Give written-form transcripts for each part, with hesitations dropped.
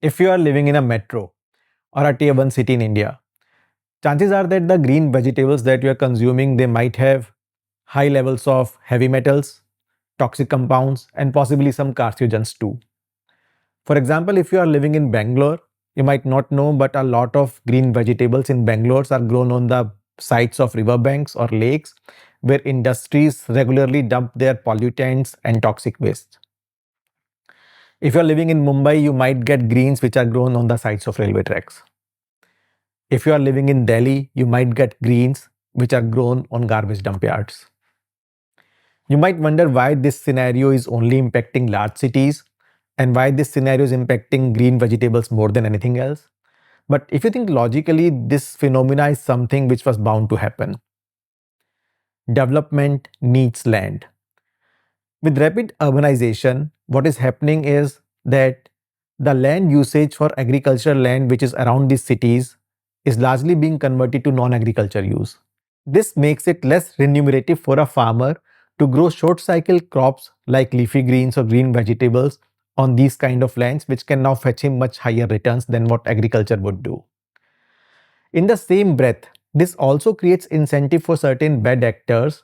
If you are living in a metro or a tier 1 city in India, chances are that the green vegetables that you are consuming, they might have high levels of heavy metals, toxic compounds, and possibly some carcinogens too. For example, if you are living in Bangalore, you might not know, but a lot of green vegetables in Bangalore are grown on the sites of riverbanks or lakes where industries regularly dump their pollutants and toxic waste. If you're living in Mumbai, you might get greens which are grown on the sides of railway tracks. If you are living in Delhi, you might get greens which are grown on garbage dump yards. You might wonder why this scenario is only impacting large cities and why this scenario is impacting green vegetables more than anything else. But if you think logically, this phenomena is something which was bound to happen. Development needs land. With rapid urbanization, what is happening is that the land usage for agricultural land which is around these cities is largely being converted to non-agriculture use. This makes it less remunerative for a farmer to grow short cycle crops like leafy greens or green vegetables on these kind of lands, which can now fetch him much higher returns than what agriculture would do. In the same breath, this also creates incentive for certain bad actors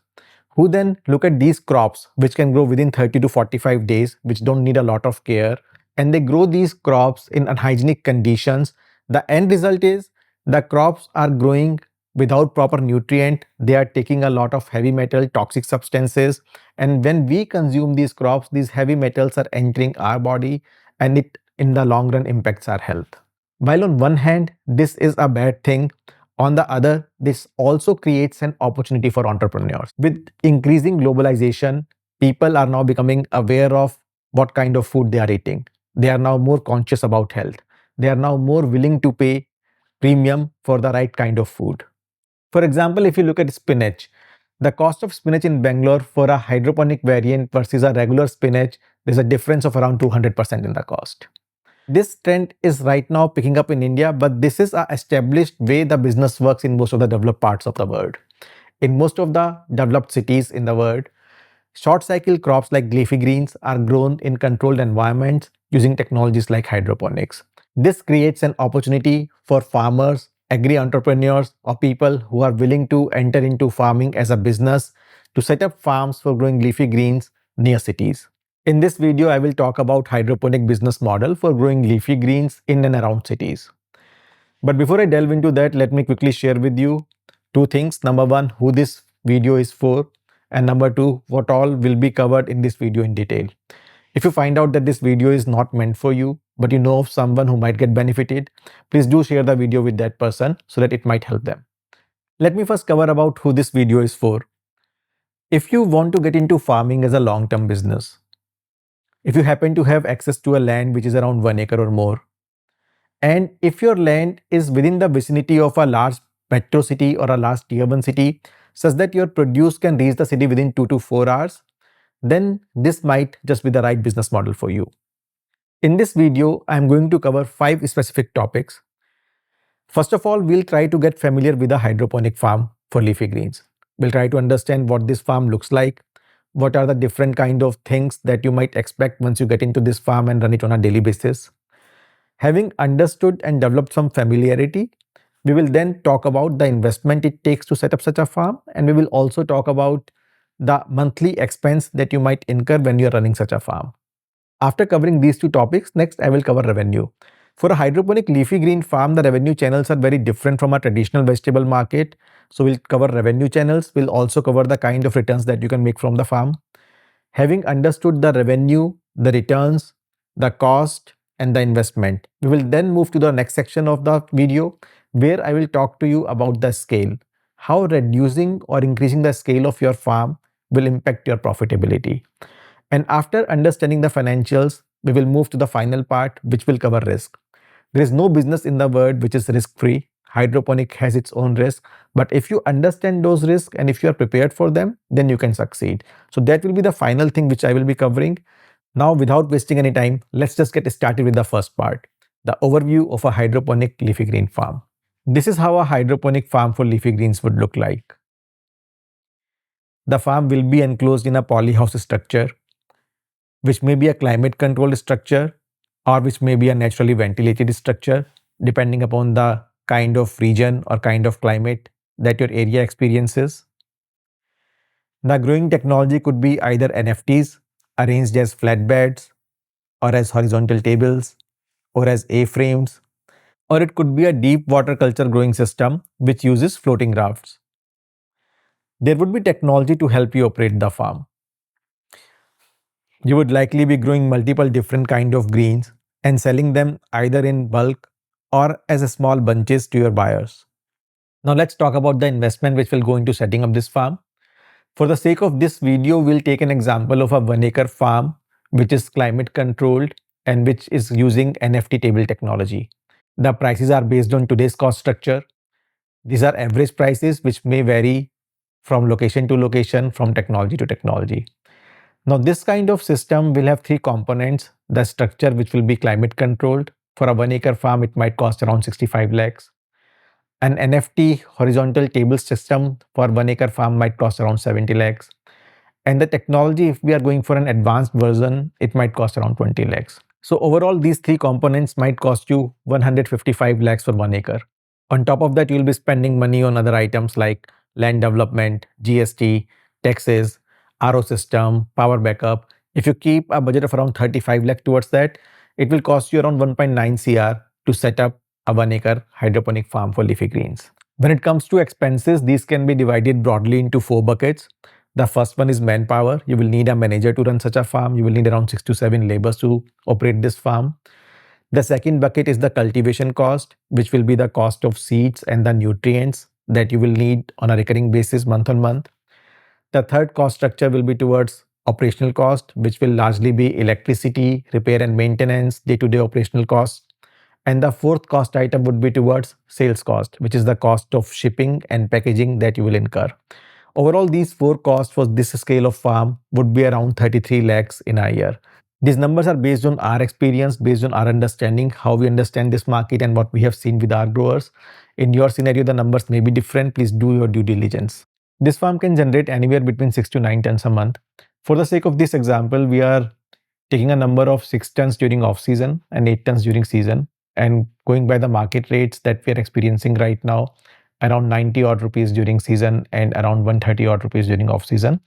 who then look at these crops which can grow within 30 to 45 days, which don't need a lot of care, and they grow these crops in unhygienic conditions. The end result is the crops are growing without proper nutrient, they are taking a lot of heavy metal, toxic substances, and when we consume these crops, these heavy metals are entering our body and it in the long run impacts our health. While on one hand, this is a bad thing, on the other, this also creates an opportunity for entrepreneurs. With increasing globalization, people are now becoming aware of what kind of food they are eating. They are now more conscious about health. They are now more willing to pay premium for the right kind of food. For example, if you look at spinach, the cost of spinach in Bangalore for a hydroponic variant versus a regular spinach, there's a difference of around 200% in the cost. This trend is right now picking up in India, but this is an established way the business works in most of the developed parts of the world. In most of the developed cities in the world, short cycle crops like leafy greens are grown in controlled environments using technologies like hydroponics. This creates an opportunity for farmers, agri entrepreneurs, or people who are willing to enter into farming as a business to set up farms for growing leafy greens near cities. In this video, I will talk about hydroponic business model for growing leafy greens in and around cities. But before I delve into that, let me quickly share with you two things. Number one, who this video is for, and number two, what all will be covered in this video in detail. If you find out that this video is not meant for you, but you know of someone who might get benefited, please do share the video with that person so that it might help them. Let me first cover about who this video is for. If you want to get into farming as a long-term business, if you happen to have access to a land which is around 1 acre or more, and if your land is within the vicinity of a large metro city or a large tier 1 city, such that your produce can reach the city within 2 to 4 hours, then this might just be the right business model for you. In this video, I am going to cover 5 specific topics. First of all, we'll try to get familiar with a hydroponic farm for leafy greens. We'll try to understand what this farm looks like, what are the different kind of things that you might expect once you get into this farm and run it on a daily basis. Having understood and developed some familiarity, we will then talk about the investment it takes to set up such a farm, and we will also talk about the monthly expense that you might incur when you're running such a farm. After covering these two topics, next I will cover revenue. For a hydroponic leafy green farm, the revenue channels are very different from a traditional vegetable market. So we'll cover revenue channels. We'll also cover the kind of returns that you can make from the farm. Having understood the revenue, the returns, the cost, and the investment, we will then move to the next section of the video where I will talk to you about the scale, how reducing or increasing the scale of your farm will impact your profitability. And after understanding the financials, we will move to the final part, which will cover risk. There is no business in the world which is risk-free. Hydroponic has its own risk, but if you understand those risks and if you are prepared for them, then you can succeed. So that will be the final thing which I will be covering. Now, without wasting any time, let's just get started with the first part, the overview of a hydroponic leafy green farm. This is how a hydroponic farm for leafy greens would look like. The farm will be enclosed in a polyhouse structure, which may be a climate controlled structure or which may be a naturally ventilated structure, depending upon the kind of region or kind of climate that your area experiences. The growing technology could be either NFTs arranged as flat beds or as horizontal tables or as A-frames, or it could be a deep water culture growing system which uses floating rafts. There would be technology to help you operate the farm. You would likely be growing multiple different kind of greens and selling them either in bulk or as a small bunches to your buyers. Now let's talk about the investment which will go into setting up this farm. For the sake of this video, we'll take an example of a 1 acre farm which is climate controlled and which is using NFT table technology. The prices are based on today's cost structure. These are average prices which may vary from location to location, from technology to technology. Now, this kind of system will have three components. The structure, which will be climate controlled. For a 1 acre farm, it might cost around 65 lakhs. An NFT horizontal table system for 1 acre farm might cost around 70 lakhs. And the technology, if we are going for an advanced version, it might cost around 20 lakhs. So overall, these three components might cost you 155 lakhs for 1 acre. On top of that, you'll be spending money on other items like land development, GST, taxes, RO system, power backup. If you keep a budget of around 35 lakh towards that, it will cost you around 1.9 CR to set up a 1 acre hydroponic farm for leafy greens. When it comes to expenses, these can be divided broadly into 4 buckets. The first one is manpower. You will need a manager to run such a farm. You will need around 6 to 7 laborers to operate this farm. The second bucket is the cultivation cost, which will be the cost of seeds and the nutrients that you will need on a recurring basis month on month. The third cost structure will be towards operational cost, which will largely be electricity, repair and maintenance, day-to-day operational costs. And the fourth cost item would be towards sales cost, which is the cost of shipping and packaging that you will incur. Overall, these four costs for this scale of farm would be around 33 lakhs in a year. These numbers are based on our experience, based on our understanding, how we understand this market and what we have seen with our growers. In your scenario, the numbers may be different. Please do your due diligence. This farm can generate anywhere between 6 to 9 tons a month. For the sake of this example, we are taking a number of 6 tons during off season and 8 tons during season, and going by the market rates that we are experiencing right now, around 90 odd rupees during season and around 130 odd rupees during off season,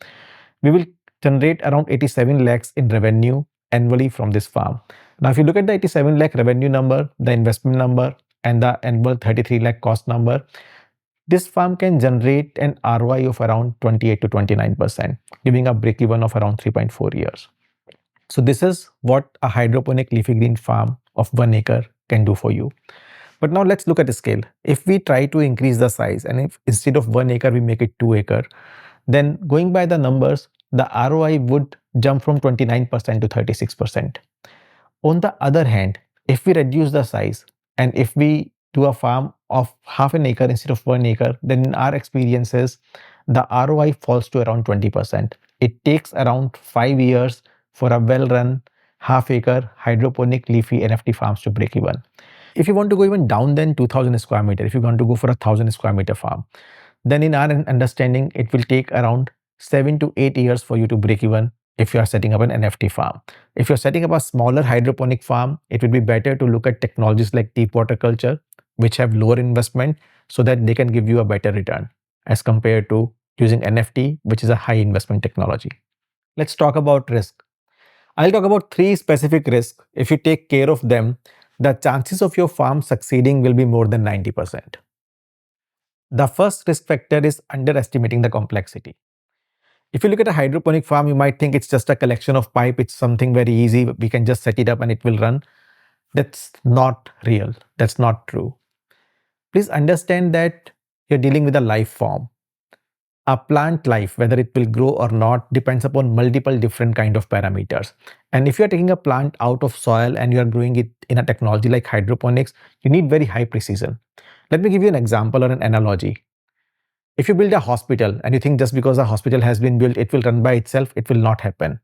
we will generate around 87 lakhs in revenue annually from this farm. Now, if you look at the 87 lakh revenue number, the investment number, and the annual 33 lakh cost number, this farm can generate an ROI of around 28 to 29%, giving a break even of around 3.4 years. So this is what a hydroponic leafy green farm of 1 acre can do for you. But now let's look at the scale. If we try to increase the size, and if instead of 1 acre we make it 2 acre, then going by the numbers, the ROI would jump from 29% to 36%. On the other hand, if we reduce the size and if we do a farm of half an acre instead of 1 acre, then in our experiences, the ROI falls to around 20%. It takes around 5 years for a well-run half-acre hydroponic leafy NFT farms to break even. If you want to go even down than 2000 square meter, if you want to go for a 1000 square meter farm, then in our understanding, it will take around 7 to 8 years for you to break even if you are setting up an NFT farm. If you're setting up a smaller hydroponic farm, it would be better to look at technologies like deep water culture, which have lower investment so that they can give you a better return as compared to using NFT, which is a high investment technology. Let's talk about risk. I'll talk about 3 specific risks. If you take care of them, the chances of your farm succeeding will be more than 90%. The first risk factor is underestimating the complexity. If you look at a hydroponic farm, you might think it's just a collection of pipe. It's something very easy. We can just set it up and it will run. That's not real. That's not true. Please understand that you're dealing with a life form. A plant life, whether it will grow or not, depends upon multiple different kind of parameters. And if you're taking a plant out of soil and you're growing it in a technology like hydroponics, you need very high precision. Let me give you an example or an analogy. If you build a hospital and you think just because a hospital has been built, it will run by itself, it will not happen.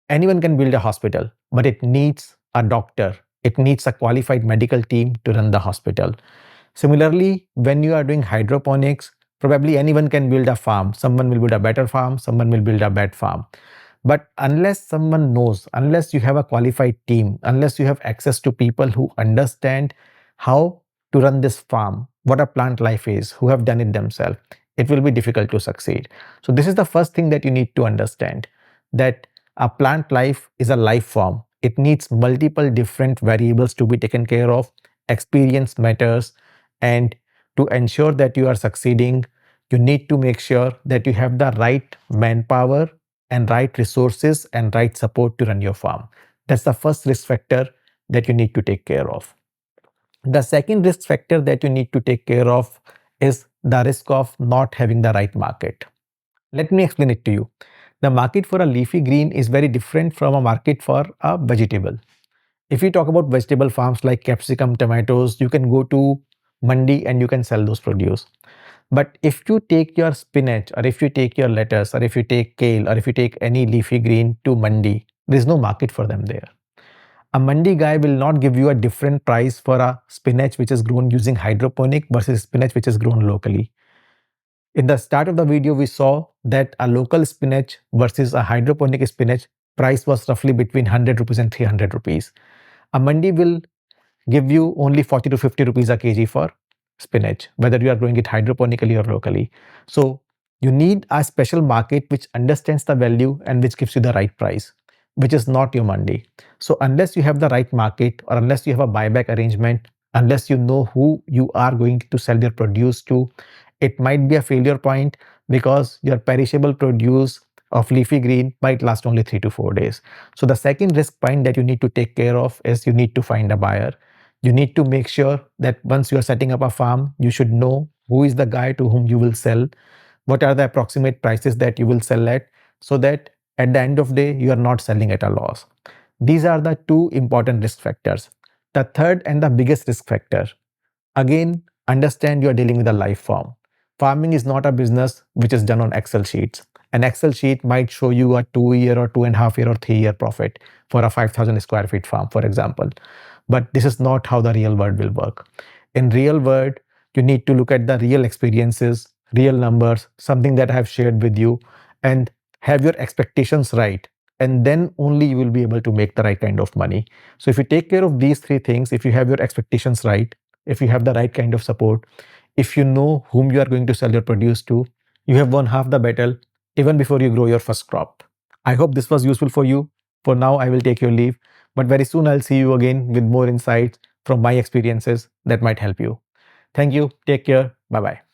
Anyone can build a hospital, but it needs a doctor. It needs a qualified medical team to run the hospital. Similarly, when you are doing hydroponics, probably anyone can build a farm. Someone will build a better farm, someone will build a bad farm. But unless someone knows, unless you have a qualified team, unless you have access to people who understand how to run this farm, what a plant life is, who have done it themselves, it will be difficult to succeed. So this is the first thing that you need to understand, that a plant life is a life form. It needs multiple different variables to be taken care of. Experience matters, and to ensure that you are succeeding, you need to make sure that you have the right manpower and right resources and right support to run your farm. That's the first risk factor that you need to take care of. The second risk factor that you need to take care of is the risk of not having the right market. Let me explain it to you. The market for a leafy green is very different from a market for a vegetable. If we talk about vegetable farms like capsicum, tomatoes, you can go to mandi and you can sell those produce. But if you take your spinach, or if you take your lettuce, or if you take kale, or if you take any leafy green to mandi, there is no market for them there. A mandi guy will not give you a different price for a spinach which is grown using hydroponic versus spinach which is grown locally. In the start of the video, we saw that a local spinach versus a hydroponic spinach price was roughly between 100 rupees and 300 rupees. A mandi will give you only 40 to 50 rupees a kg for spinach, whether you are growing it hydroponically or locally. So you need a special market which understands the value and which gives you the right price, which is not your mandi. So unless you have the right market, or unless you have a buyback arrangement, unless you know who you are going to sell your produce to, it might be a failure point, because your perishable produce of leafy green might last only 3 to 4 days. So the second risk point that you need to take care of is you need to find a buyer. You need to make sure that once you are setting up a farm, you should know who is the guy to whom you will sell, what are the approximate prices that you will sell at, so that at the end of the day, you are not selling at a loss. These are the two important risk factors. The third and the biggest risk factor, again, understand you are dealing with a life form. Farming is not a business which is done on Excel sheets. An Excel sheet might show you a 2 year or 2.5 year or 3 year profit for a 5,000 square feet farm, for example. But this is not how the real world will work. In real world, you need to look at the real experiences, real numbers, something that I have shared with you, and have your expectations right. And then only you will be able to make the right kind of money. So if you take care of these three things, if you have your expectations right, if you have the right kind of support, if you know whom you are going to sell your produce to, you have won half the battle even before you grow your first crop. I hope this was useful for you. For now, I will take your leave, but very soon I'll see you again with more insights from my experiences that might help you. Thank you. Take care. Bye bye.